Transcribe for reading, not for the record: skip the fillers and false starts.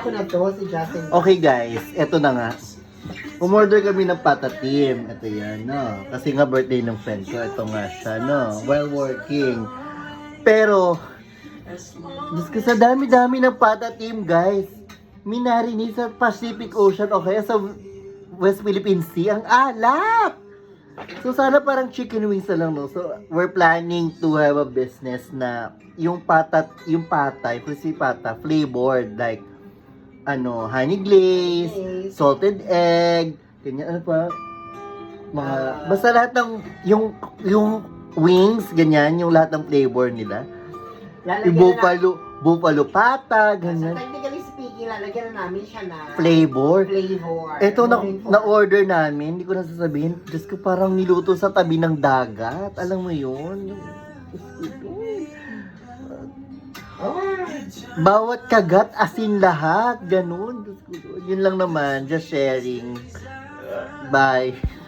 Ako na to, si Justin. Okay guys, eto na nga. Umorder kami ng patatim. Ito yan, no? Kasi nga birthday ng friend ko. Ito nga siya, no? While working. Pero, Diyos ko, sa dami-dami ng patatim, guys. Minarinig sa Pacific Ocean o kaya sa West Philippine Sea. Ang alat! So, sana parang chicken wings na lang, no? So, we're planning to have a business na yung patay, crispy pata, flavored, like, honey glaze, salted egg, ganyan, ano pa? Basta lahat ng, yung wings, ganyan, yung lahat ng flavor nila. Yung buffalo pata, ganyan. So, technically speaking, lalagyan na namin siya na Flavor. Ito Moving forward. na-order namin, hindi ko na sasabihin. Diyos ko, parang niluto sa tabi ng dagat. Alam mo yun? Bawat kagat, asin lahat. Ganun. Diyos ko, yun lang naman. Just sharing. Bye.